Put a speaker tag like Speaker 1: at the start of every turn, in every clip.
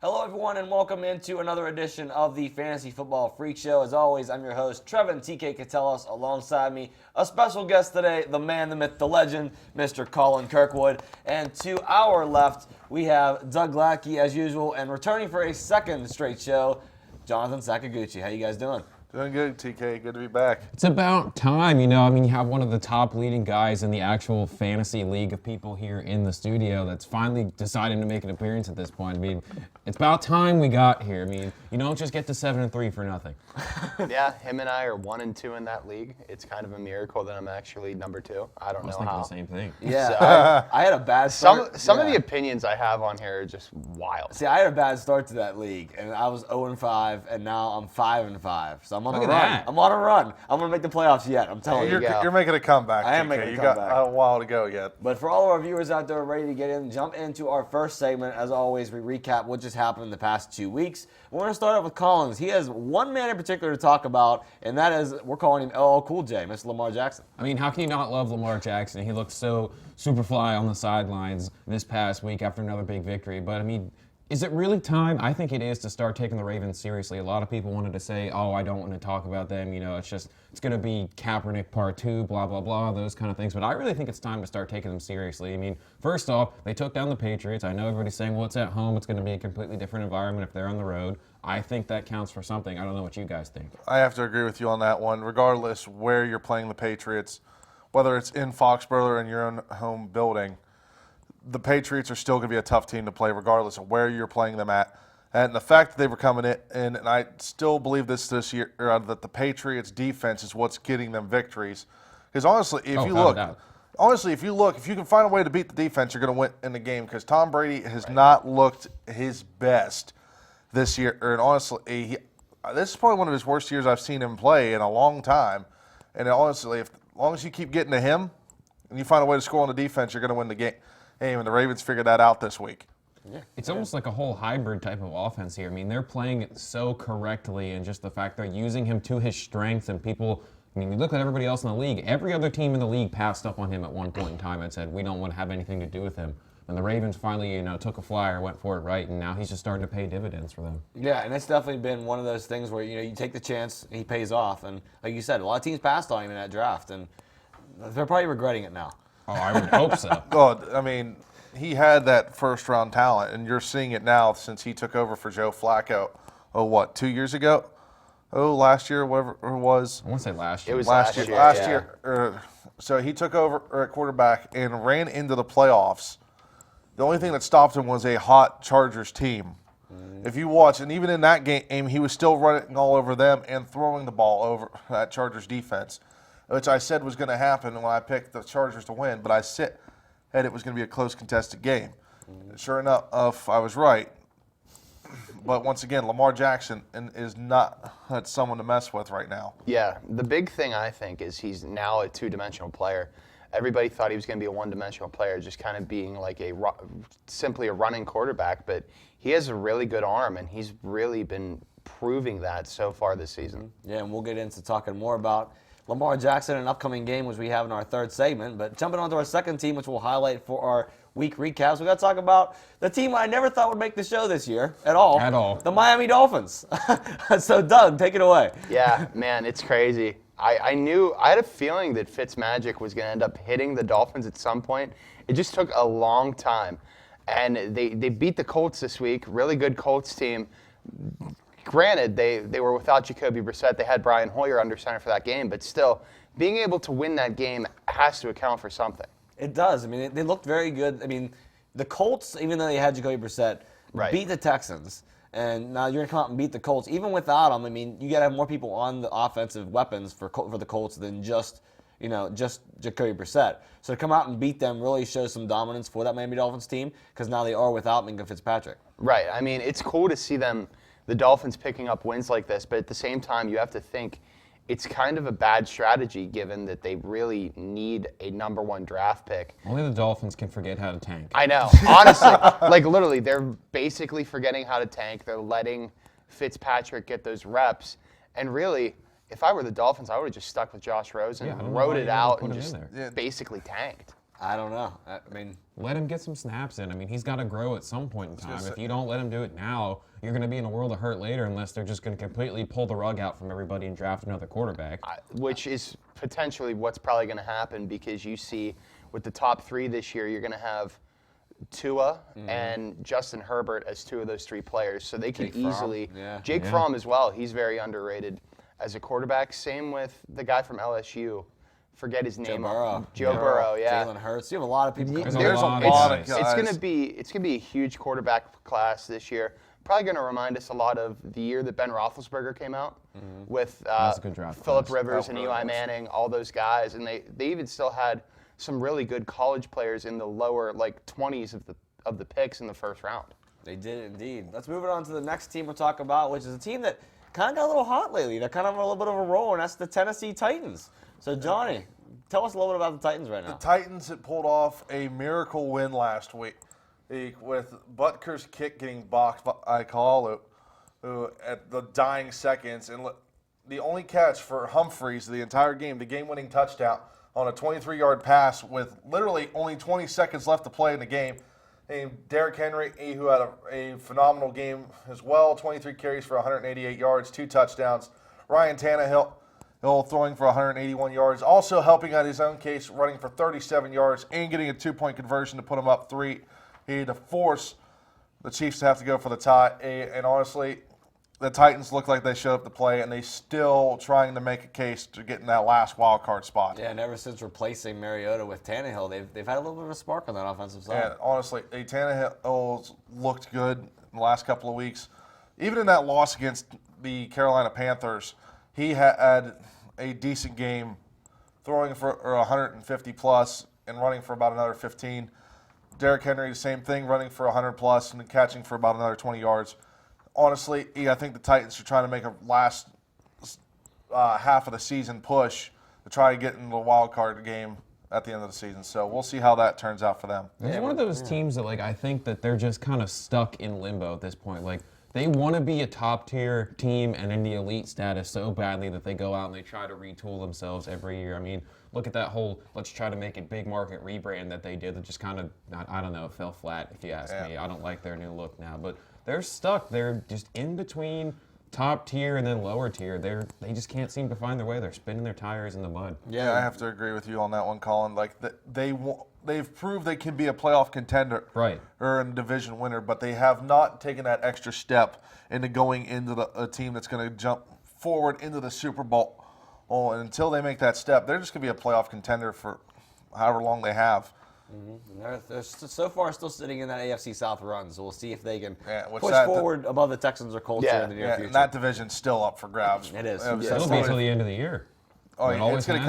Speaker 1: Hello, everyone, and welcome into another edition of the Fantasy Football Freak Show. As always, I'm your host, Trevin TK Catellis. Alongside me, a special guest today, the man, the myth, the legend, Mr. Colin Kirkwood. And to our left, we have Doug Lackey, as usual, and returning for a second straight show, Jonathan Sakaguchi. How you guys doing?
Speaker 2: Doing good, TK. Good to be back.
Speaker 3: It's about time, you have one of the top leading guys in the actual fantasy league of people here in the studio that's finally deciding to make an appearance at this point. It's about time we got here. You don't just get to 7-3 for nothing.
Speaker 4: Yeah, him and I are 1-2 in that league. It's kind of a miracle that I'm actually number 2. I don't know how.
Speaker 3: I was thinking the same thing.
Speaker 1: Yeah,
Speaker 4: So,
Speaker 1: I had a bad start.
Speaker 4: Some of the opinions I have on here are just wild.
Speaker 1: See, I had a bad start to that league, and I was 0-5, and now I'm 5-5. So I'm on a
Speaker 3: Look
Speaker 1: run.
Speaker 3: at that.
Speaker 1: I'm on a run. I'm going to make the playoffs yet, I'm telling you.
Speaker 4: go.
Speaker 2: You're making a comeback,
Speaker 1: I am
Speaker 2: TK.
Speaker 1: making a
Speaker 2: You
Speaker 1: comeback.
Speaker 2: got a while to go yet.
Speaker 1: But for all of our viewers out there ready to get in, jump into our first segment. As always, we recap what just happened in the past 2 weeks. We're going to start off with Collins. He has one man in particular to talk about, and that is, we're calling him LL Cool J, Mr. Lamar Jackson.
Speaker 3: How can you not love Lamar Jackson? He looked so super fly on the sidelines this past week after another big victory. But, is it really time? I think it is to start taking the Ravens seriously. A lot of people wanted to say, I don't want to talk about them. It's going to be Kaepernick part 2, blah, blah, blah, those kind of things. But I really think it's time to start taking them seriously. First off, they took down the Patriots. I know everybody's saying, well, it's at home. It's going to be a completely different environment if they're on the road. I think that counts for something. I don't know what you guys think.
Speaker 2: I have to agree with you on that one. Regardless where you're playing the Patriots, whether it's in Foxborough or in your own home building, the Patriots are still going to be a tough team to play regardless of where you're playing them at. And the fact that they were coming in, and I still believe this year, that the Patriots defense is what's getting them victories. Because honestly, if you can find a way to beat the defense, you're going to win in the game. Because Tom Brady has not looked his best this year. And honestly, this is probably one of his worst years I've seen him play in a long time. And honestly, as long as you keep getting to him and you find a way to score on the defense, you're going to win the game. And the Ravens figured that out this week.
Speaker 3: Yeah. It's almost like a whole hybrid type of offense here. They're playing it so correctly, and just the fact they're using him to his strengths, and people, you look at everybody else in the league. Every other team in the league passed up on him at one point in time and said, we don't want to have anything to do with him. And the Ravens finally, took a flyer, went for it right, and now he's just starting to pay dividends for them.
Speaker 1: Yeah, and it's definitely been one of those things where, you take the chance and he pays off. And like you said, a lot of teams passed on him in that draft, and they're probably regretting it now.
Speaker 3: Oh, I would hope so.
Speaker 2: Well, he had that first-round talent, and you're seeing it now since he took over for Joe Flacco, 2 years ago? Last year, whatever it was.
Speaker 3: I want to say last year.
Speaker 4: It was
Speaker 2: Last
Speaker 4: last
Speaker 2: year. So he took over at quarterback and ran into the playoffs. The only thing that stopped him was a hot Chargers team. If you watch, and even in that game, he was still running all over them and throwing the ball over that Chargers defense, which I said was going to happen when I picked the Chargers to win, but I said it was going to be a close contested game. Sure enough, I was right. But once again, Lamar Jackson is not someone to mess with right now.
Speaker 4: Yeah, the big thing I think is he's now a two-dimensional player. Everybody thought he was going to be a one-dimensional player, just kind of being like simply a running quarterback, but he has a really good arm, and he's really been proving that so far this season.
Speaker 1: Yeah, and we'll get into talking more about Lamar Jackson in an upcoming game, which we have in our third segment. But jumping on to our second team, which we'll highlight for our week recaps, we got to talk about the team I never thought would make the show this year at all.
Speaker 3: At all.
Speaker 1: The Miami Dolphins. So, Doug, take it away.
Speaker 4: Yeah, man, it's crazy. I had a feeling that Fitzmagic was going to end up hitting the Dolphins at some point. It just took a long time. And they beat the Colts this week, really good Colts team. Granted, they were without Jacoby Brissett. They had Brian Hoyer under center for that game, but still, being able to win that game has to account for something.
Speaker 1: It does. They looked very good. The Colts, even though they had Jacoby Brissett, beat the Texans. And now you're going to come out and beat the Colts. Even without them, you got to have more people on the offensive weapons for the Colts than just Jacoby Brissett. So to come out and beat them really shows some dominance for that Miami Dolphins team, because now they are without Minka Fitzpatrick.
Speaker 4: Right. It's cool to see the Dolphins picking up wins like this, but at the same time, you have to think it's kind of a bad strategy given that they really need a number 1 draft pick.
Speaker 3: Only the Dolphins can forget how to tank.
Speaker 4: I know. Honestly, literally, they're basically forgetting how to tank. They're letting Fitzpatrick get those reps. And really, if I were the Dolphins, I would have just stuck with Josh Rosen, rode it out, and just basically tanked.
Speaker 1: I don't know. I mean,
Speaker 3: let him get some snaps in. I mean, he's got to grow at some point in time. If you don't let him do it now, you're going to be in a world of hurt later unless they're just going to completely pull the rug out from everybody and draft another quarterback.
Speaker 4: Which is potentially what's probably going to happen, because you see with the top 3 this year, you're going to have Tua and Justin Herbert as 2 of those 3 players. So they can easily – Jake Fromm as well. He's very underrated as a quarterback. Same with the guy from LSU. Forget his name. Joe Burrow, yeah.
Speaker 1: Jalen Hurts. You have a lot of people.
Speaker 3: There's a lot of guys.
Speaker 4: It's gonna be a huge quarterback class this year. Probably gonna remind us a lot of the year that Ben Roethlisberger came out with Phillip Rivers and Eli Manning, all those guys, and they even still had some really good college players in the lower 20s of the picks in the first round.
Speaker 1: They did indeed. Let's move it on to the next team we'll talk about, which is a team that kind of got a little hot lately. They're kind of on a little bit of a roll, and that's the Tennessee Titans. So, Johnny, tell us a little bit about the Titans right now.
Speaker 2: The Titans had pulled off a miracle win last week with Butker's kick getting blocked by Kalu at the dying seconds. And the only catch for Humphreys the entire game, the game-winning touchdown on a 23-yard pass with literally only 20 seconds left to play in the game. And Derrick Henry, who had a phenomenal game as well, 23 carries for 188 yards, 2 touchdowns. Ryan Tannehill throwing for 181 yards, also helping out his own case, running for 37 yards and getting a 2-point conversion to put him up 3. He had to force the Chiefs to have to go for the tie. And honestly, the Titans look like they showed up to play, and they still trying to make a case to get in that last wild card spot.
Speaker 1: Yeah, and ever since replacing Mariota with Tannehill, they've had a little bit of a spark on that offensive side.
Speaker 2: And honestly, Tannehill looked good in the last couple of weeks. Even in that loss against the Carolina Panthers, he had a decent game, throwing for 150 plus and running for about another 15. Derrick Henry, the same thing, running for 100 plus and catching for about another 20 yards. Honestly, I think the Titans are trying to make a last half of the season push to try to get into the wild card game at the end of the season. So we'll see how that turns out for them.
Speaker 3: It's one of those teams that I think that they're just kind of stuck in limbo at this point. They want to be a top-tier team and in the elite status so badly that they go out and they try to retool themselves every year. I mean, look at that whole let's try to make it big market rebrand that they did that just kind of, I don't know, it fell flat if you ask me. I don't like their new look now. But they're stuck. They're just in between top tier and then lower tier. They just can't seem to find their way. They're spinning their tires in the mud.
Speaker 2: Yeah, I have to agree with you on that one, Colin. They've proved they can be a playoff contender,
Speaker 3: right,
Speaker 2: or a division winner, but they have not taken that extra step into going into a team that's going to jump forward into the Super Bowl. And until they make that step, they're just going to be a playoff contender for however long they have.
Speaker 1: Mm-hmm. They're so far still sitting in that AFC South run, so we'll see if they can push
Speaker 2: that
Speaker 1: forward above the Texans or Colts in the near future.
Speaker 2: And that division's still up for grabs.
Speaker 1: It is.
Speaker 3: It'll be until the end of the year.
Speaker 2: Oh, it's going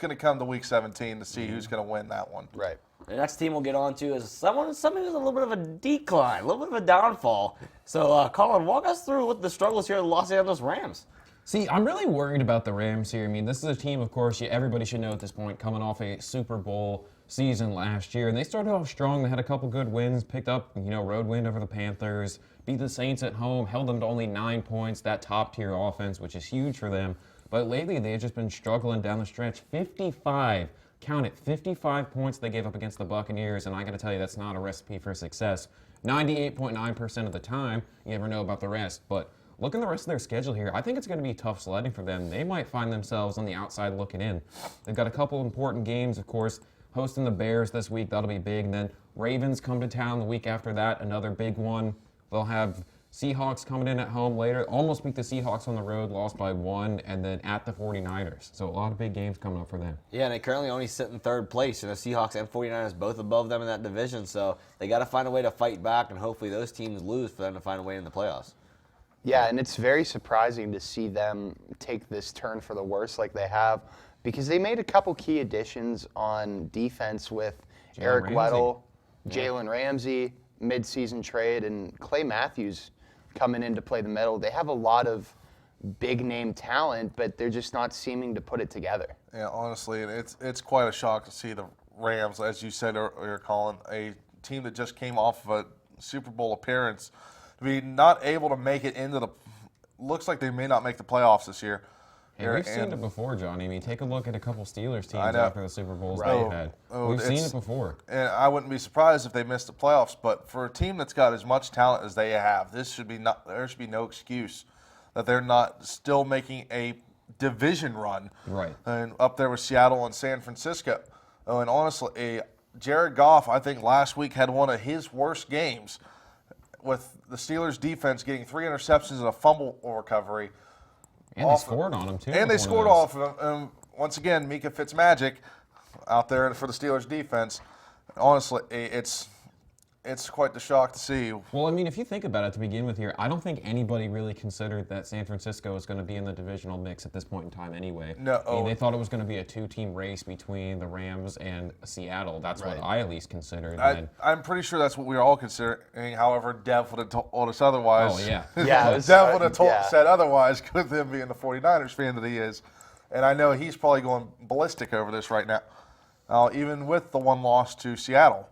Speaker 2: to come to week 17 to see who's going to win that one.
Speaker 4: Right.
Speaker 1: The next team we'll get on to is somebody who's a little bit of a decline, a little bit of a downfall. So, Colin, walk us through what the struggles here of the Los Angeles Rams.
Speaker 3: See, I'm really worried about the Rams here. I mean, this is a team, of course, everybody should know at this point, coming off a Super Bowl season last year. And they started off strong. They had a couple good wins, picked up, road win over the Panthers, beat the Saints at home, held them to only 9 points, that top-tier offense, which is huge for them. But lately, they've just been struggling down the stretch. 55 points they gave up against the Buccaneers, and I got to tell you, that's not a recipe for success. 98.9% of the time, you never know about the rest. But looking at the rest of their schedule here, I think it's going to be tough sledding for them. They might find themselves on the outside looking in. They've got a couple important games, of course, hosting the Bears this week. That'll be big. And then Ravens come to town the week after that, another big one. They'll have Seahawks coming in at home later. Almost beat the Seahawks on the road, lost by 1, and then at the 49ers. So a lot of big games coming up for them.
Speaker 1: Yeah, and they currently only sit in third place. The Seahawks and 49ers both above them in that division. So they got to find a way to fight back, and hopefully those teams lose for them to find a way in the playoffs.
Speaker 4: Yeah, and it's very surprising to see them take this turn for the worse like they have, because they made a couple key additions on defense with Eric Weddle, Jalen Ramsey, mid-season trade, and Clay Matthews coming in to play the middle. They have a lot of big-name talent, but they're just not seeming to put it together.
Speaker 2: Yeah, honestly, it's quite a shock to see the Rams, as you said earlier, Colin, a team that just came off of a Super Bowl appearance, to be not able to make it into the – looks like they may not make the playoffs this year.
Speaker 3: Hey, we've seen it before, Johnny. I mean, take a look at a couple Steelers teams
Speaker 2: know.
Speaker 3: after the Super Bowls
Speaker 4: Right.
Speaker 3: they've had. We've seen it before.
Speaker 2: And I wouldn't be surprised if they missed the playoffs. But for a team that's got as much talent as they have, there should be no excuse that they're not still making a division run.
Speaker 3: Right.
Speaker 2: And up there with Seattle and San Francisco. Oh, and honestly, Jared Goff, I think last week had one of his worst games, with the Steelers defense getting 3 interceptions and a fumble recovery.
Speaker 3: And they scored on him, too.
Speaker 2: And they scored off of him. Once again, Mika Fitzmagic out there for the Steelers defense. Honestly, it's quite the shock to see.
Speaker 3: Well, I mean, if you think about it to begin with here, I don't think anybody really considered that San Francisco was going to be in the divisional mix at this point in time anyway.
Speaker 2: No.
Speaker 3: I mean, they thought it was going to be a 2-team race between the Rams and Seattle. That's what I at least considered.
Speaker 2: I'm pretty sure that's what we were all considering. However, Dev would have told us otherwise.
Speaker 3: Oh, yeah.
Speaker 4: Yeah,
Speaker 2: Dev would have said otherwise with him being the 49ers fan that he is. And I know he's probably going ballistic over this right now, even with the one loss to Seattle.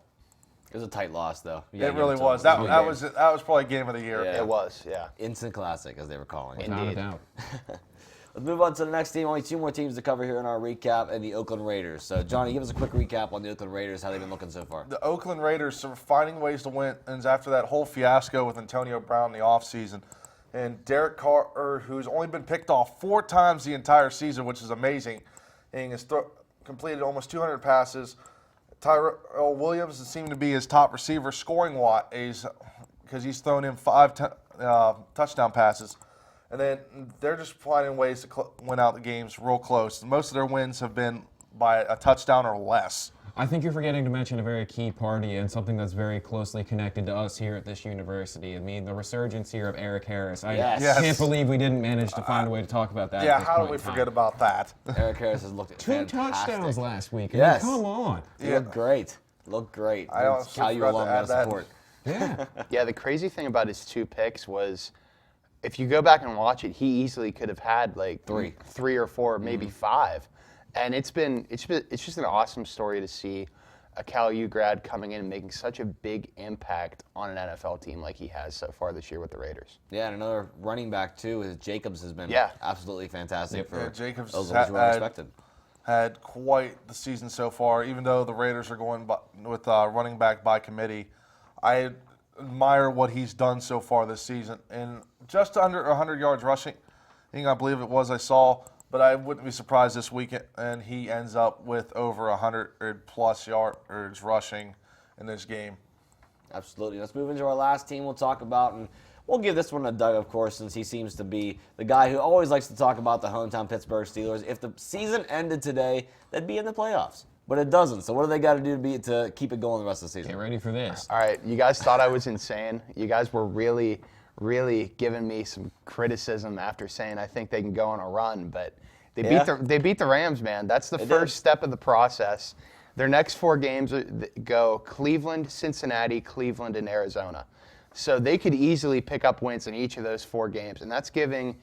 Speaker 1: It was a tight loss, though.
Speaker 2: It really was. That was probably game of the year.
Speaker 1: Yeah.
Speaker 4: It was, yeah.
Speaker 1: Instant classic, as they were calling it.
Speaker 3: Without a doubt.
Speaker 1: Let's move on to the next team. Only 2 more teams to cover here in our recap, and the Oakland Raiders. So, Johnny, give us a quick recap on the Oakland Raiders, how they've been looking so far.
Speaker 2: The Oakland Raiders are finding ways to win after that whole fiasco with Antonio Brown in the offseason. And Derek Carr, who's only been picked off 4 times the entire season, which is amazing, and has completed almost 200 passes. Tyrell Williams seemed to be his top receiver scoring because he's thrown in 5 touchdown passes. And then they're just finding ways to win out the games real close. Most of their wins have been by a touchdown or less.
Speaker 3: I think you're forgetting to mention a very key party and something that's very closely connected to us here at this university. I mean, the resurgence here of Eric Harris. I can't believe we didn't manage to find a way to talk about that.
Speaker 2: Yeah, how did we forget about that?
Speaker 1: Eric Harris has looked
Speaker 3: 2
Speaker 1: fantastic.
Speaker 3: touchdowns last week.
Speaker 1: Yes.
Speaker 3: I mean, come on.
Speaker 1: He looked great. Looked great.
Speaker 2: I also
Speaker 1: Cal U
Speaker 2: forgot to
Speaker 1: alum
Speaker 2: add
Speaker 1: got
Speaker 2: that.
Speaker 1: support.
Speaker 3: Yeah.
Speaker 4: Yeah, the crazy thing about his 2 picks was, if you go back and watch it, he easily could have had like 3 or 4, maybe 5. And it's just an awesome story to see a Cal U grad coming in and making such a big impact on an NFL team like he has so far this year with the Raiders.
Speaker 1: Yeah, and another running back, too. Jacobs has been absolutely fantastic for
Speaker 2: Jacobs
Speaker 1: those of us who expected.
Speaker 2: Had quite the season so far, even though the Raiders are going with running back by committee. I admire what he's done so far this season. And just under 100 yards rushing, I believe it was I saw, but I wouldn't be surprised this weekend and he ends up with over 100-plus yards rushing in this game.
Speaker 1: Absolutely. Let's move into our last team we'll talk about, and we'll give this one to Doug, of course, since he seems to be the guy who always likes to talk about the hometown Pittsburgh Steelers. If the season ended today, they'd be in the playoffs. But it doesn't. So what do they got to do to keep it going the rest of the season?
Speaker 3: Get ready for this.
Speaker 4: All right, you guys thought I was insane. You guys were really giving me some criticism after saying I think they can go on a run, but they beat the Rams, man. That's the first step of the process. Their next 4 games go Cleveland, Cincinnati, Cleveland, and Arizona. So they could easily pick up wins in each of those 4 games, and that's giving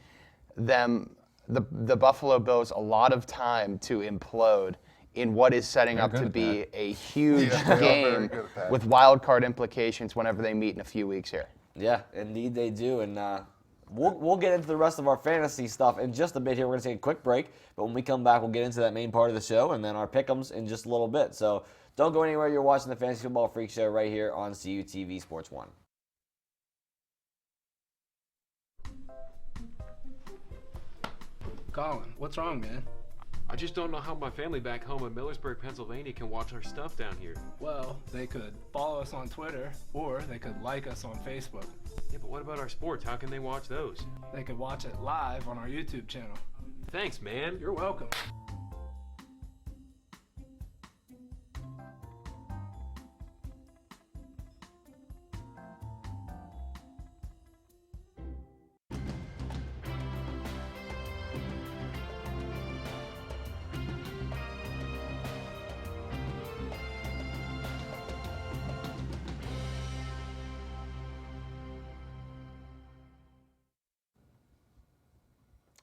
Speaker 4: them, the Buffalo Bills, a lot of time to implode in what is setting up to be a huge game with wild card implications whenever they meet in a few weeks here.
Speaker 1: Yeah, indeed they do. And we'll get into the rest of our fantasy stuff in just a bit here. We're going to take a quick break, but when we come back, we'll get into that main part of the show and then our pick'ems in just a little bit. So don't go anywhere. You're watching the Fantasy Football Freak Show right here on CUTV Sports 1.
Speaker 5: Colin, what's wrong, man?
Speaker 6: I just don't know how my family back home in Millersburg, Pennsylvania can watch our stuff down here.
Speaker 5: Well, they could follow us on Twitter, or they could like us on Facebook.
Speaker 6: Yeah, but what about our sports? How can they watch those?
Speaker 5: They could watch it live on our YouTube channel.
Speaker 6: Thanks, man.
Speaker 5: You're welcome.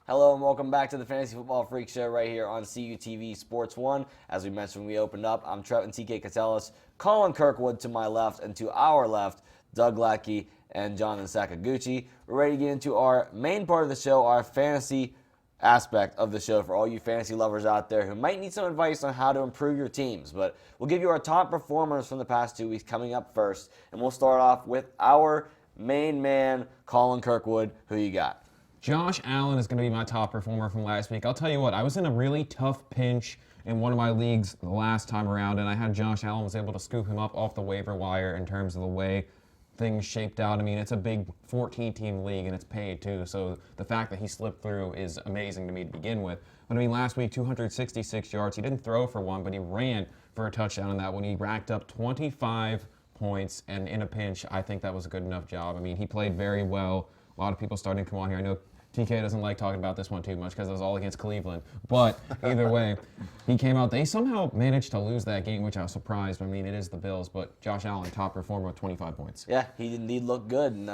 Speaker 1: Hello and welcome back to the Fantasy Football Freak Show right here on CUTV Sports 1. As we mentioned when we opened up, I'm Trevin TK Catellis, Colin Kirkwood to my left, and to our left, Doug Lackey and Jonathan Sakaguchi. We're ready to get into our main part of the show, our fantasy aspect of the show for all you fantasy lovers out there who might need some advice on how to improve your teams. But we'll give you our top performers from the past 2 weeks coming up first, and we'll start off with our main man, Colin Kirkwood. Who you got?
Speaker 3: Josh Allen is going to be my top performer from last week. I'll tell you what, I was in a really tough pinch in one of my leagues the last time around, and I had Josh Allen, was able to scoop him up off the waiver wire in terms of the way things shaped out. I mean, it's a big 14-team league, and it's paid too, so the fact that he slipped through is amazing to me to begin with. But I mean, last week, 266 yards. He didn't throw for one, but he ran for a touchdown in that one. He racked up 25 points, and in a pinch, I think that was a good enough job. I mean, he played very well. A lot of people starting to come on here. I know TK doesn't like talking about this one too much because it was all against Cleveland. But either way, he came out. They somehow managed to lose that game, which I was surprised. I mean, it is the Bills, but Josh Allen, top performer with 25 points.
Speaker 1: Yeah, he indeed looked good. And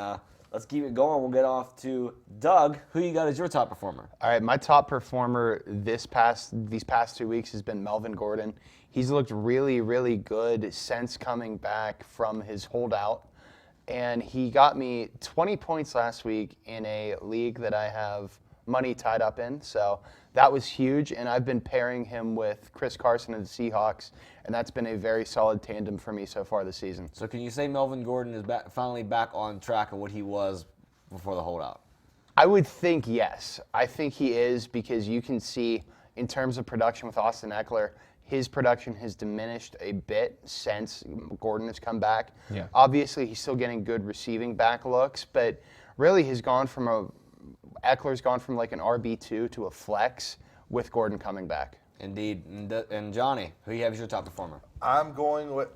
Speaker 1: let's keep it going. We'll get off to Doug. Who you got as your top performer?
Speaker 4: All right, my top performer these past 2 weeks has been Melvin Gordon. He's looked really, really good since coming back from his holdout. And he got me 20 points last week in a league that I have money tied up in. So that was huge. And I've been pairing him with Chris Carson of the Seahawks. And that's been a very solid tandem for me so far this season.
Speaker 1: So can you say Melvin Gordon is finally back on track of what he was before the holdout?
Speaker 4: I would think yes. I think he is, because you can see in terms of production with Austin Eckler, his production has diminished a bit since Gordon has come back.
Speaker 3: Yeah.
Speaker 4: Obviously, he's still getting good receiving back looks, but really Eckler's gone from like an RB2 to a flex with Gordon coming back.
Speaker 1: Indeed. And Johnny, who you have as your top performer?
Speaker 2: I'm going with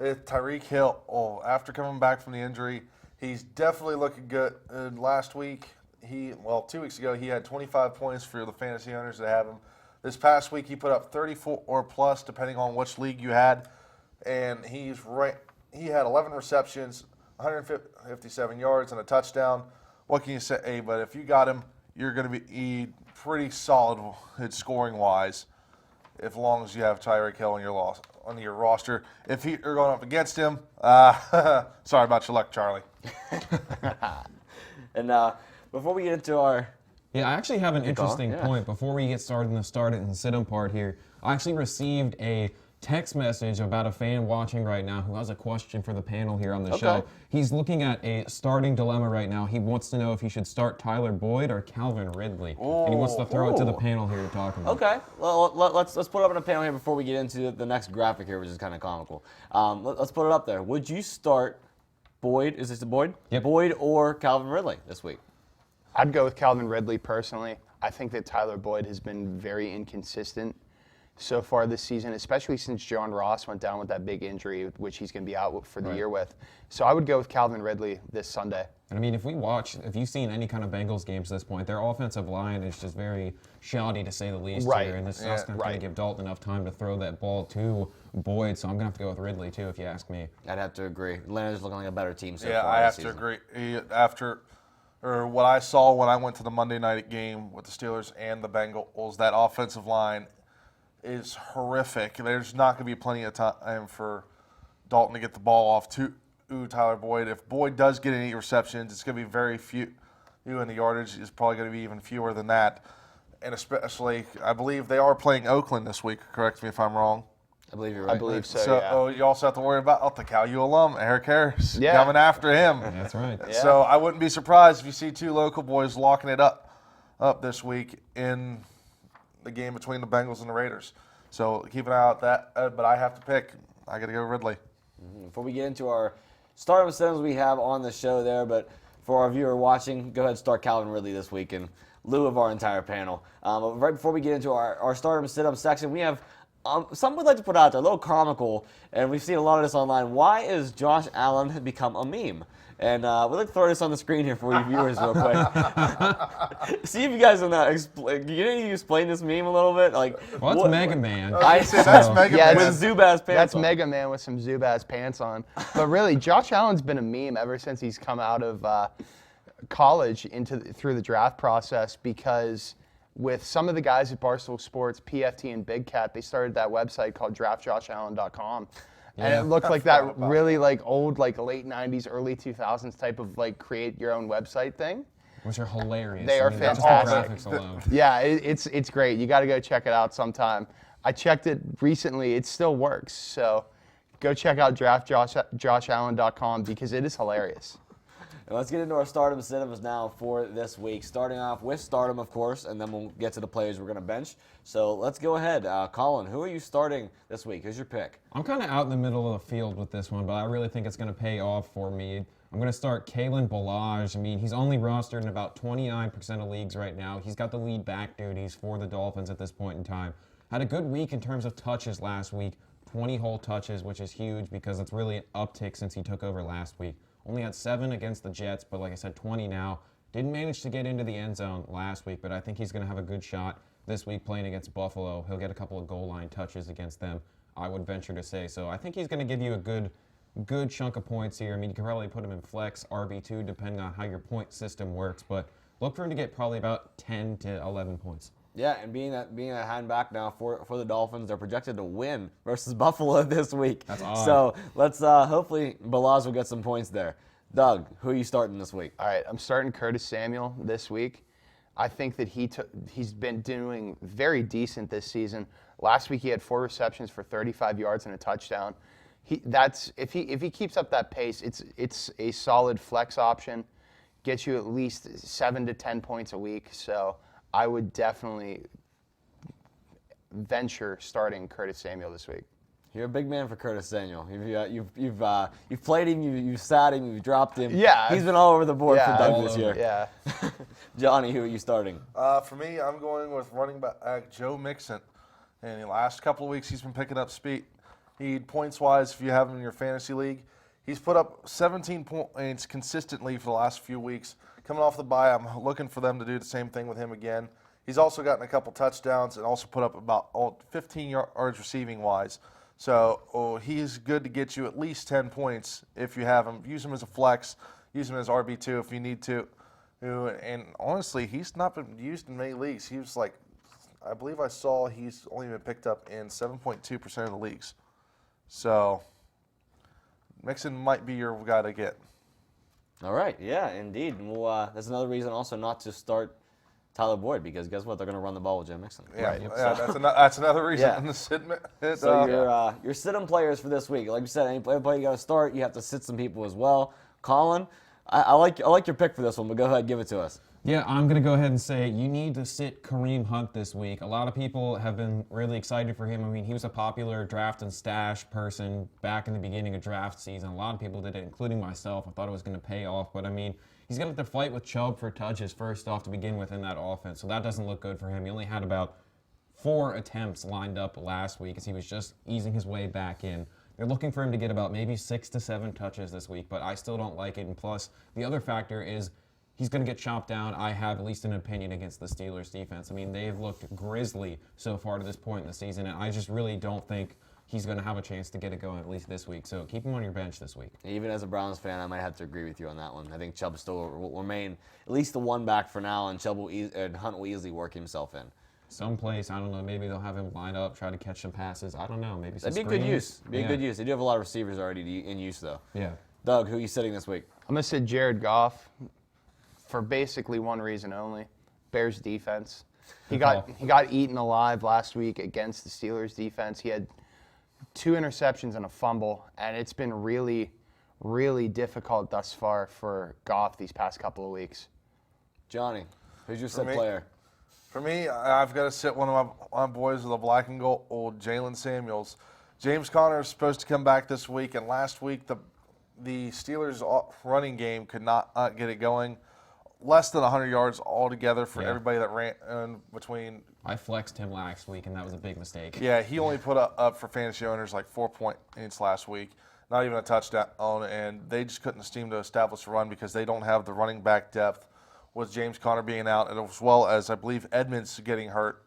Speaker 2: Tyreek Hill. Oh, after coming back from the injury, he's definitely looking good. Last week, 2 weeks ago, he had 25 points for the fantasy owners that have him. This past week, he put up 34 or plus, depending on which league you had. And he had 11 receptions, 157 yards, and a touchdown. What can you say? But if you got him, you're going to be pretty solid scoring-wise, as long as you have Tyreek Hill on your roster. If you're going up against him, sorry about your luck, Charlie.
Speaker 1: And before we get into our...
Speaker 3: Yeah, I actually have an interesting point before we get started in the start it and sit 'em part here. I actually received a text message about a fan watching right now who has a question for the panel here on the show. He's looking at a starting dilemma right now. He wants to know if he should start Tyler Boyd or Calvin Ridley. And he wants to throw it to the panel here to talk about.
Speaker 1: Okay. Well, let's put it up on the panel here before we get into the next graphic here, which is kind of comical. Let's put it up there. Would you start Boyd? Is this the Boyd?
Speaker 3: Yep.
Speaker 1: Boyd or Calvin Ridley this week?
Speaker 4: I'd go with Calvin Ridley personally. I think that Tyler Boyd has been very inconsistent so far this season, especially since John Ross went down with that big injury, which he's going to be out for the year with. So I would go with Calvin Ridley this Sunday.
Speaker 3: And I mean, if you've seen any kind of Bengals games at this point, their offensive line is just very shoddy to say the least here. And it's not going to give Dalton enough time to throw that ball to Boyd. So I'm going to have to go with Ridley too, if you ask me.
Speaker 1: I'd have to agree. Atlanta's looking like a better team so far.
Speaker 2: Yeah, I have to agree. What I saw when I went to the Monday night game with the Steelers and the Bengals, that offensive line is horrific. There's not going to be plenty of time for Dalton to get the ball off to Tyler Boyd. If Boyd does get any receptions, it's going to be very few, and the yardage is probably going to be even fewer than that. And especially, I believe they are playing Oakland this week. Correct me if I'm wrong.
Speaker 1: I believe you're right.
Speaker 4: I believe so, yeah.
Speaker 2: You also have to worry about the Cal U alum, Eric Harris, coming after him.
Speaker 3: That's right.
Speaker 4: Yeah.
Speaker 2: So I wouldn't be surprised if you see two local boys locking it up this week in the game between the Bengals and the Raiders. So keep an eye out that. But I have to pick. I got to go Ridley.
Speaker 1: Before we get into our start of settings we have on the show there, but for our viewer watching, go ahead and start Calvin Ridley this week in lieu of our entire panel. But right before we get into our start of sit-up section, we have something we'd like to put out there, a little comical, and we've seen a lot of this online. Why is Josh Allen become a meme? And we'd like to throw this on the screen here for you viewers real quick. See if you guys can explain this meme a little bit.
Speaker 3: What's Mega Man?
Speaker 2: That's Mega Man.
Speaker 1: With Zubaz pants
Speaker 4: That's
Speaker 1: on.
Speaker 4: Mega Man with some Zubaz pants on. But really, Josh Allen's been a meme ever since he's come out of college through the draft process, because with some of the guys at Barstool Sports, PFT and Big Cat, they started that website called draftjoshallen.com. And it looked like that really old, late 90s, early 2000s type of create your own website thing.
Speaker 3: Which are hilarious.
Speaker 4: They are
Speaker 3: just the
Speaker 4: fantastic.
Speaker 3: graphics alone.
Speaker 4: Yeah, it's great. You got to go check it out sometime. I checked it recently. It still works. So go check out draftjoshallen.com because it is hilarious.
Speaker 1: And let's get into our stardom cinemas now for this week. Starting off with stardom, of course, and then we'll get to the players we're going to bench. So let's go ahead. Colin, who are you starting this week? Who's your pick?
Speaker 3: I'm kind of out in the middle of the field with this one, but I really think it's going to pay off for me. I'm going to start Kalen Ballage. I mean, he's only rostered in about 29% of leagues right now. He's got the lead back duties for the Dolphins at this point in time. Had a good week in terms of touches last week, 20 whole touches, which is huge because it's really an uptick since he took over last week. Only had 7 against the Jets, but like I said, 20 now. Didn't manage to get into the end zone last week, but I think he's going to have a good shot this week playing against Buffalo. He'll get a couple of goal line touches against them, I would venture to say. So I think he's going to give you a good chunk of points here. I mean, you can probably put him in flex, RB2, depending on how your point system works, but look for him to get probably about 10 to 11 points.
Speaker 1: Yeah, and being a hand back now for the Dolphins, they're projected to win versus Buffalo this week.
Speaker 3: That's odd.
Speaker 1: So let's hopefully Balaz will get some points there. Doug, who are you starting this week?
Speaker 4: All right, I'm starting Curtis Samuel this week. I think that he's been doing very decent this season. Last week he had 4 receptions for 35 yards and a touchdown. If he keeps up that pace, it's a solid flex option. Gets you at least 7 to 10 points a week. So I would definitely venture starting Curtis Samuel this week.
Speaker 1: You're a big man for Curtis Samuel. You've played him, you've sat him, you've dropped him.
Speaker 4: Yeah,
Speaker 1: he's been all over the board for Doug this year.
Speaker 4: Yeah.
Speaker 1: Johnny, who are you starting?
Speaker 2: For me, I'm going with running back Joe Mixon. And the last couple of weeks, he's been picking up speed. Points-wise, if you have him in your fantasy league, he's put up 17 points consistently for the last few weeks. Coming off the bye, I'm looking for them to do the same thing with him again. He's also gotten a couple touchdowns and also put up about 15 yards receiving-wise. So he's good to get you at least 10 points if you have him. Use him as a flex. Use him as RB2 if you need to. And honestly, he's not been used in many leagues. He was like, I believe I saw he's only been picked up in 7.2% of the leagues. So Mixon might be your guy to get.
Speaker 1: All right, yeah, indeed. Well, that's another reason also not to start Tyler Boyd because guess what? They're going to run the ball with Joe Mixon.
Speaker 2: Yeah,
Speaker 1: Right.
Speaker 2: that's another reason.
Speaker 1: Yeah. So your sit-em players for this week, like you said, everybody you got to start. You have to sit some people as well. Colin, I like your pick for this one, but go ahead and give it to us.
Speaker 3: Yeah, I'm going to go ahead and say you need to sit Kareem Hunt this week. A lot of people have been really excited for him. I mean, he was a popular draft and stash person back in the beginning of draft season. A lot of people did it, including myself. I thought it was going to pay off, but I mean, he's going to have to fight with Chubb for touches first off to begin with in that offense, so that doesn't look good for him. He only had about 4 attempts lined up last week as he was just easing his way back in. They're looking for him to get about maybe 6 to 7 touches this week, but I still don't like it. And plus, the other factor is he's going to get chopped down, I have at least an opinion, against the Steelers defense. I mean, they've looked grisly so far to this point in the season, and I just really don't think he's going to have a chance to get it going at least this week. So keep him on your bench this week.
Speaker 1: Even as a Browns fan, I might have to agree with you on that one. I think Chubb still will remain at least the one back for now, and Hunt will easily work himself in.
Speaker 3: Someplace, I don't know, maybe they'll have him line up, try to catch some passes. I don't know, maybe some
Speaker 1: That'd be a good use.
Speaker 3: Yeah.
Speaker 1: A good use. They do have a lot of receivers already in use, though.
Speaker 3: Yeah.
Speaker 1: Doug, who are you sitting this week?
Speaker 4: I'm going to sit Jared Goff for basically one reason only. Bears defense. He got eaten alive last week against the Steelers defense. He had 2 interceptions and a fumble, and it's been really, really difficult thus far for Goff these past couple of weeks.
Speaker 1: Johnny, who's your sit player?
Speaker 2: For me, I've got to sit one of my boys with a black and gold, old Jalen Samuels. James Conner is supposed to come back this week, and last week the Steelers' running game could not get it going. Less than 100 yards altogether for everybody that ran in between.
Speaker 3: I flexed him last week, and that was a big mistake.
Speaker 2: Yeah, he only put up for fantasy owners like 4 points last week, not even a touchdown, and they just couldn't seem to establish a run because they don't have the running back depth with James Conner being out, and as well as I believe Edmonds getting hurt.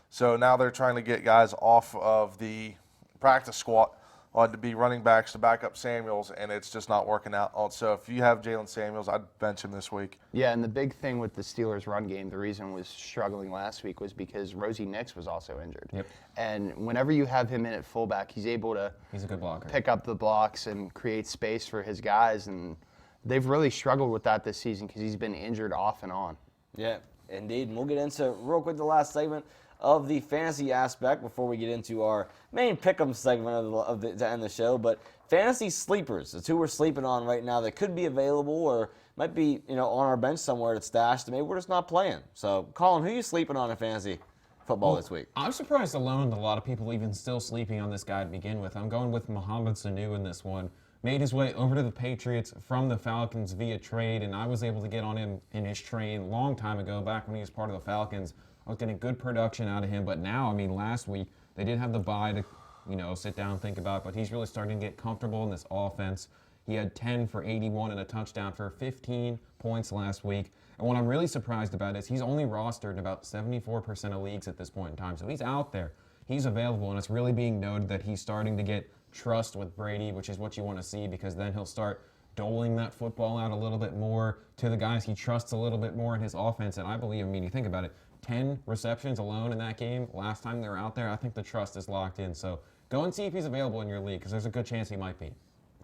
Speaker 2: So now they're trying to get guys off of the practice squad to be running backs to back up Samuels, and it's just not working out. So if you have Jalen Samuels, I'd bench him this week.
Speaker 4: Yeah, and the big thing with the Steelers' run game, the reason it was struggling last week was because Rosie Nix was also injured.
Speaker 3: Yep.
Speaker 4: And whenever you have him in at fullback, he's able to
Speaker 3: He's a good blocker.
Speaker 4: pick up the blocks and create space for his guys, and they've really struggled with that this season because he's been injured off and on.
Speaker 1: Yeah, indeed. And we'll get into, real quick, the last segment of the fantasy aspect before we get into our main pick'em segment to end the show. But fantasy sleepers, it's who we're sleeping on right now that could be available or might be, on our bench somewhere that's stashed, and maybe we're just not playing. So, Colin, who are you sleeping on in fantasy football this week?
Speaker 3: I'm surprised alone that a lot of people even still sleeping on this guy to begin with. I'm going with Mohamed Sanu in this one. Made his way over to the Patriots from the Falcons via trade, and I was able to get on him in his train a long time ago, back when he was part of the Falcons. I was getting good production out of him, but now, last week, they did have the bye to, sit down and think about, but he's really starting to get comfortable in this offense. He had 10 for 81 and a touchdown for 15 points last week. And what I'm really surprised about is he's only rostered in about 74% of leagues at this point in time. So he's out there. He's available, and it's really being noted that he's starting to get trust with Brady, which is what you want to see, because then he'll start doling that football out a little bit more to the guys he trusts a little bit more in his offense. And I believe, you think about it, 10 receptions alone in that game last time they were out there, I think the trust is locked in. So go and see if he's available in your league, because there's a good chance he might be.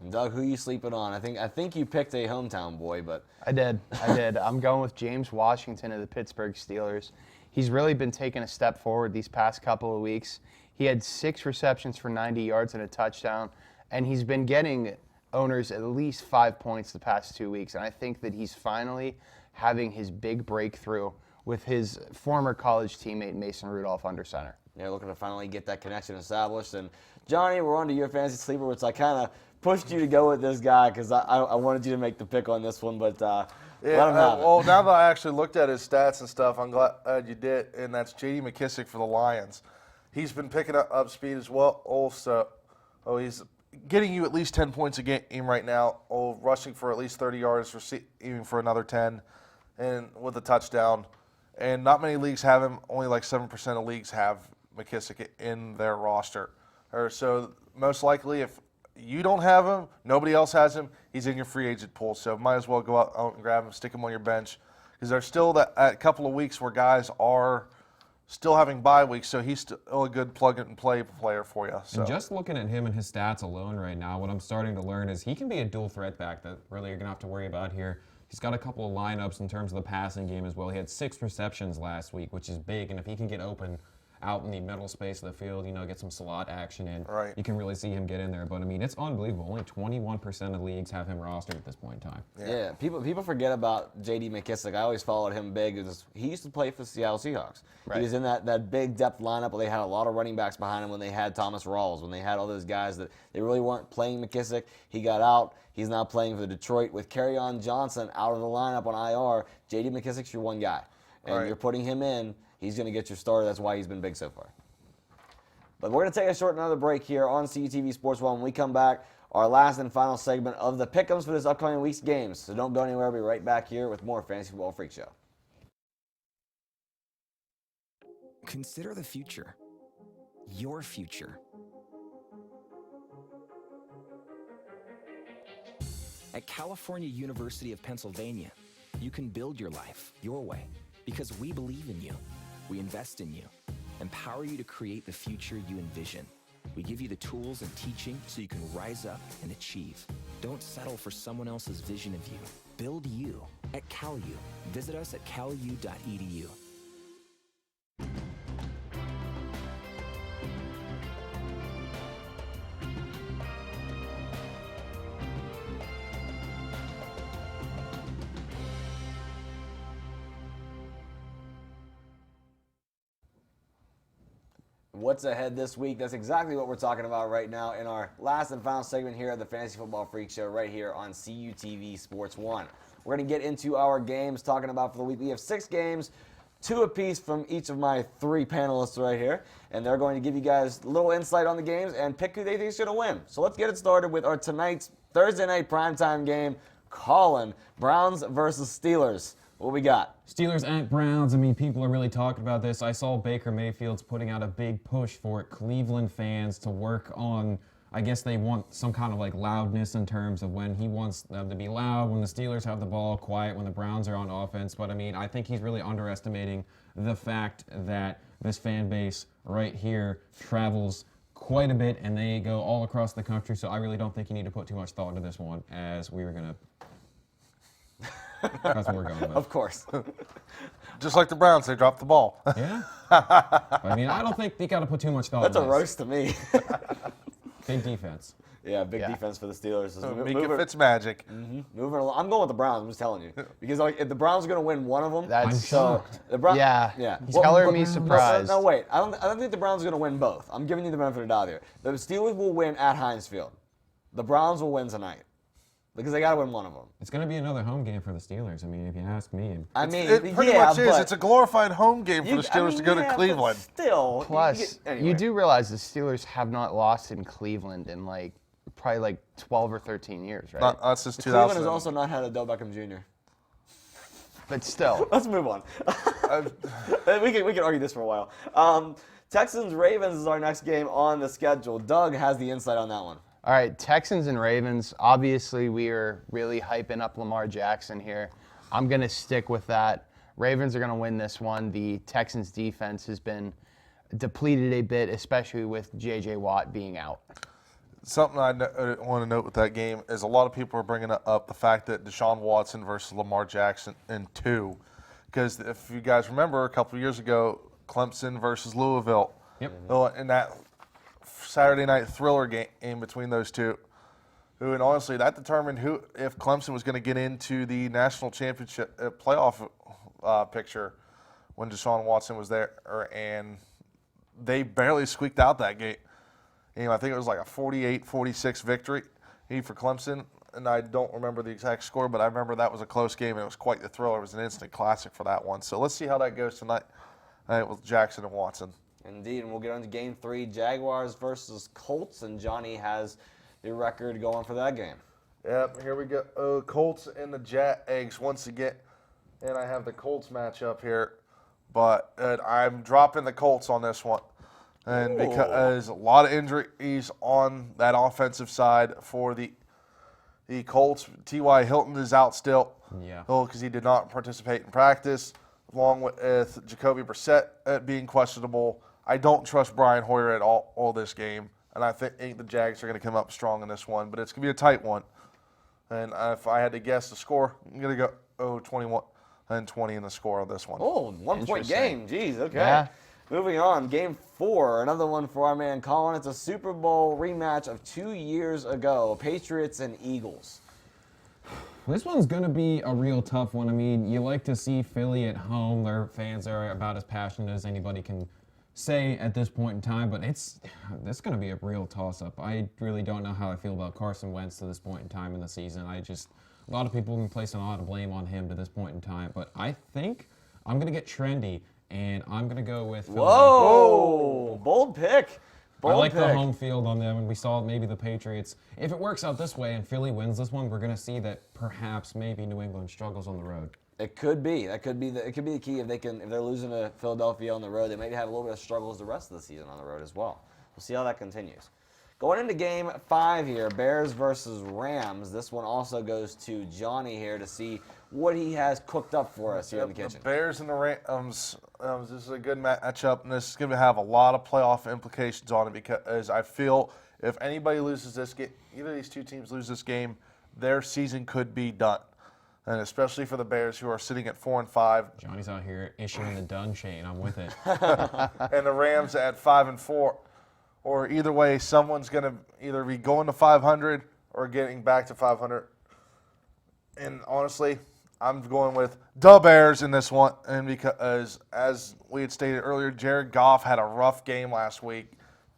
Speaker 1: Doug, who are you sleeping on? I think you picked a hometown boy, but
Speaker 4: I did. I'm going with James Washington of the Pittsburgh Steelers. He's really been taking a step forward these past couple of weeks. He had 6 receptions for 90 yards and a touchdown, and he's been getting owners at least 5 points the past 2 weeks. And I think that he's finally having his big breakthrough with his former college teammate Mason Rudolph under center.
Speaker 1: Yeah, looking to finally get that connection established. And Johnny, we're on to your fantasy sleeper, which I kind of pushed you to go with this guy because I wanted you to make the pick on this one, but let him have it.
Speaker 2: Well, now that I actually looked at his stats and stuff, I'm glad you did, and that's J.D. McKissick for the Lions. He's been picking up speed as well. Also, he's getting you at least 10 points a game right now, rushing for at least 30 yards, receiving for another 10, and with a touchdown. And not many leagues have him. Only like 7% of leagues have McKissick in their roster. So most likely, if you don't have him, nobody else has him, he's in your free agent pool. So might as well go out and grab him, stick him on your bench. Because there's still a couple of weeks where guys are still having bye weeks, so he's still a good plug-and-play player for you. So.
Speaker 3: And just looking at him and his stats alone right now, what I'm starting to learn is he can be a dual threat back that really you're going to have to worry about here. He's got a couple of lineups in terms of the passing game as well. He had 6 receptions last week, which is big, and if he can get open out in the middle space of the field, get some slot action in,
Speaker 2: right,
Speaker 3: you can really see him get in there. But, it's unbelievable. Only 21% of leagues have him rostered at this point in time.
Speaker 1: Yeah, people forget about J.D. McKissick. I always followed him big. He used to play for the Seattle Seahawks. Right. He was in that big depth lineup where they had a lot of running backs behind him when they had Thomas Rawls, when they had all those guys that they really weren't playing McKissick. He got out. He's now playing for Detroit with Kerryon Johnson out of the lineup on IR. J.D. McKissick's your one guy. And you're putting him in. He's going to get your starter. That's why he's been big so far. But we're going to take another break here on CUTV Sports 1. When we come back, our last and final segment of the pick'ems for this upcoming week's games. So don't go anywhere. We'll be right back here with more Fantasy Football Freak Show.
Speaker 7: Consider the future. Your future. At California University of Pennsylvania, you can build your life your way because we believe in you. We invest in you, empower you to create the future you envision. We give you the tools and teaching so you can rise up and achieve. Don't settle for someone else's vision of you. Build you at CalU. Visit us at calu.edu.
Speaker 1: What's ahead this week? That's exactly what we're talking about right now in our last and final segment here at the Fantasy Football Freak Show right here on CUTV Sports 1. We're going to get into our games talking about for the week. We have 6 games, 2 apiece from each of my 3 panelists right here, and they're going to give you guys a little insight on the games and pick who they think is going to win. So let's get it started with our tonight's Thursday night primetime game, Colin, Browns versus Steelers. What we got?
Speaker 3: Steelers at Browns. People are really talking about this. I saw Baker Mayfield's putting out a big push for Cleveland fans to work on, I guess they want some kind of loudness in terms of when he wants them to be loud, when the Steelers have the ball, quiet when the Browns are on offense. But I think he's really underestimating the fact that this fan base right here travels quite a bit and they go all across the country. So I really don't think you need to put too much thought into this one, as we were going to That's what we're going with.
Speaker 1: Of course.
Speaker 2: Just like the Browns, they dropped the ball.
Speaker 3: Yeah. I mean, I don't think you got to put too much thought
Speaker 1: That's a
Speaker 3: in this.
Speaker 1: roast to me.
Speaker 3: Big defense.
Speaker 1: Yeah, big defense for the Steelers.
Speaker 2: Mika Fitzmagic.
Speaker 1: Moving along. I'm going with the Browns. I'm just telling you because like if the Browns are going to win one of them,
Speaker 4: That's
Speaker 3: shocked.
Speaker 1: the Browns.
Speaker 4: yeah.
Speaker 1: Yeah.
Speaker 4: Color
Speaker 1: but-
Speaker 4: me surprised.
Speaker 1: No, wait. I don't think the Browns are going to win both. I'm giving you the benefit of the doubt here. The Steelers will win at Heinz Field. The Browns will win tonight because they got to win one of them.
Speaker 3: It's going to be another home game for the Steelers. I mean, if you ask me.
Speaker 1: I mean,
Speaker 2: It pretty
Speaker 1: yeah,
Speaker 2: much is.
Speaker 1: but
Speaker 2: It's a glorified home game for the Steelers to go to
Speaker 1: but
Speaker 2: Cleveland.
Speaker 1: Still,
Speaker 4: Plus,
Speaker 1: anyway.
Speaker 4: you do realize the Steelers have not lost in Cleveland in probably 12 or 13 years, right?
Speaker 2: That's since
Speaker 1: Cleveland
Speaker 2: 2000.
Speaker 1: has also not had Odell Beckham Jr.
Speaker 4: But still,
Speaker 1: Let's move on. we can argue this for a while. Texans Ravens is our next game on the schedule. Doug has the insight on that one.
Speaker 4: all right, Texans and Ravens. Obviously, we are really hyping up Lamar Jackson here. I'm going to stick with that. Ravens are going to win this one. The Texans defense has been depleted a bit, especially with J.J. Watt being out.
Speaker 2: Something I want to note with that game is a lot of people are bringing up the fact that Deshaun Watson versus Lamar Jackson in 2. Because if you guys remember, a couple of years ago, Clemson versus Louisville.
Speaker 3: Yep.
Speaker 2: In that Saturday night thriller game between those two. And honestly, that determined if Clemson was going to get into the national championship playoff picture when Deshaun Watson was there. And they barely squeaked out that game. I think it was like a 48-46 victory for Clemson. And I don't remember the exact score, but I remember that was a close game, and it was quite the thriller. It was an instant classic for that one. So let's see how that goes tonight with Jackson and Watson.
Speaker 1: Indeed, and we'll get on to Game 3, Jaguars versus Colts, and Johnny has the record going for that game.
Speaker 2: Yep, here we go. Colts and the Jags once again. And I have the Colts matchup here, but I'm dropping the Colts on this one. And because a lot of injuries on that offensive side for the Colts, T.Y. Hilton is out still.
Speaker 3: Yeah.
Speaker 2: Because he did not participate in practice, along with Jacoby Brissett being questionable. I don't trust Brian Hoyer at all this game, and I think the Jags are going to come up strong in this one, but it's going to be a tight one. And if I had to guess the score, I'm going to go 21-20 in the score of this one.
Speaker 1: Oh, 1 point game. Jeez, okay.
Speaker 4: Yeah.
Speaker 1: Moving on, Game 4, another one for our man Colin. It's a Super Bowl rematch of 2 years ago, Patriots and Eagles.
Speaker 3: This one's going to be a real tough one. I mean, you like to see Philly at home. Their fans are about as passionate as anybody can say at this point in time, but it's going to be a real toss-up. I really don't know how I feel about Carson Wentz to this point in time in the season. A lot of people have been placing a lot of blame on him to this point in time, but I think I'm going to get trendy, and I'm going to go with
Speaker 1: Whoa! Bold pick.
Speaker 3: I like the home field on them, and we saw maybe the Patriots. If it works out this way and Philly wins this one, we're going to see that perhaps maybe New England struggles on the road.
Speaker 1: It could be. It could be the key if they're losing to Philadelphia on the road. They maybe have a little bit of struggles the rest of the season on the road as well. We'll see how that continues. Going into Game 5 here, Bears versus Rams. This one also goes to Johnny here to see what he has cooked up for us here in the kitchen.
Speaker 2: The Bears and the Rams, this is a good matchup, and this is going to have a lot of playoff implications on it because I feel if anybody loses this game, either of these two teams lose this game, their season could be done. And especially for the Bears, who are sitting at 4-5.
Speaker 3: Johnny's out here issuing the done chain. I'm with it.
Speaker 2: And the Rams at 5-4. Or either way, someone's going to either be going to 500 or getting back to 500. And honestly, I'm going with the Bears in this one. And because, as we had stated earlier, Jared Goff had a rough game last week.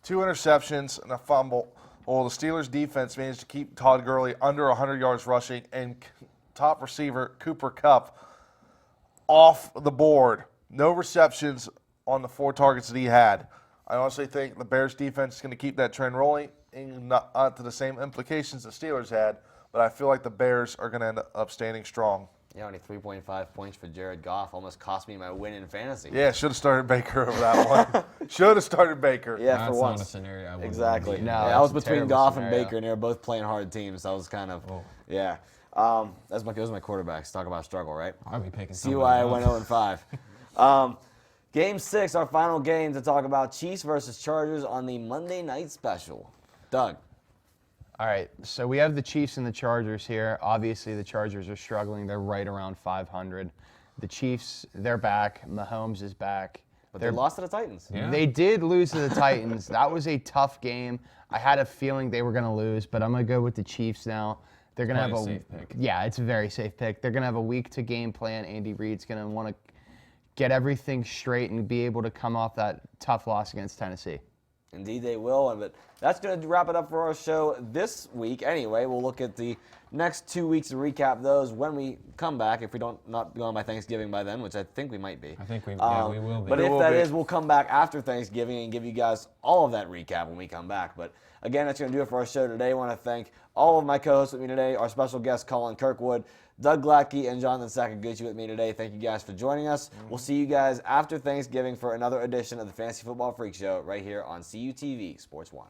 Speaker 2: 2 interceptions and a fumble. Well, the Steelers' defense managed to keep Todd Gurley under 100 yards rushing, and top receiver Cooper Kupp off the board. No receptions on the 4 targets that he had. I honestly think the Bears' defense is going to keep that trend rolling, and not to the same implications the Steelers had, but I feel like the Bears are going to end up standing strong.
Speaker 1: Yeah, only 3.5 points for Jared Goff almost cost me my win in fantasy.
Speaker 2: Yeah, should have started Baker over that one. Should have started Baker.
Speaker 1: Yeah,
Speaker 3: That's
Speaker 1: for
Speaker 3: not
Speaker 1: once.
Speaker 3: a scenario I would
Speaker 1: Exactly.
Speaker 3: want to be in.
Speaker 4: No,
Speaker 1: Yeah, I
Speaker 4: that's
Speaker 1: was
Speaker 4: a
Speaker 1: between
Speaker 4: terrible
Speaker 1: Goff
Speaker 4: scenario.
Speaker 1: and Baker, and they were both playing hard teams. So I was kind of, yeah. Those are my quarterbacks. Talk about struggle, right?
Speaker 3: I'll be picking
Speaker 1: See
Speaker 3: somebody
Speaker 1: why I
Speaker 3: else.
Speaker 1: went 0-5. Game 6, our final game to talk about Chiefs versus Chargers on the Monday night special. Doug.
Speaker 4: All right, so we have the Chiefs and the Chargers here. Obviously, the Chargers are struggling. They're right around 500. The Chiefs, they're back. Mahomes is back.
Speaker 1: But they lost to the Titans.
Speaker 3: Yeah.
Speaker 4: They did lose to the Titans. That was a tough game. I had a feeling they were going to lose, but I'm going to go with the Chiefs now. They're going to have
Speaker 3: Probably a safe pick.
Speaker 4: Yeah, it's a very safe pick. They're going to have a week to game plan. Andy Reid's going to want to get everything straight and be able to come off that tough loss against Tennessee.
Speaker 1: Indeed, they will. But that's going to wrap it up for our show this week. Anyway, we'll look at the next 2 weeks and recap those when we come back. If we don't not be on by Thanksgiving by then, which I think we might be.
Speaker 3: I think we will be.
Speaker 1: But if that is, we'll come back after Thanksgiving and give you guys all of that recap when we come back. But again, that's going to do it for our show today. I want to thank all of my co-hosts with me today, our special guests, Colin Kirkwood, Doug Gladkey, and Jonathan Sakaguchi with me today. Thank you guys for joining us. We'll see you guys after Thanksgiving for another edition of the Fantasy Football Freak Show right here on CUTV Sports 1.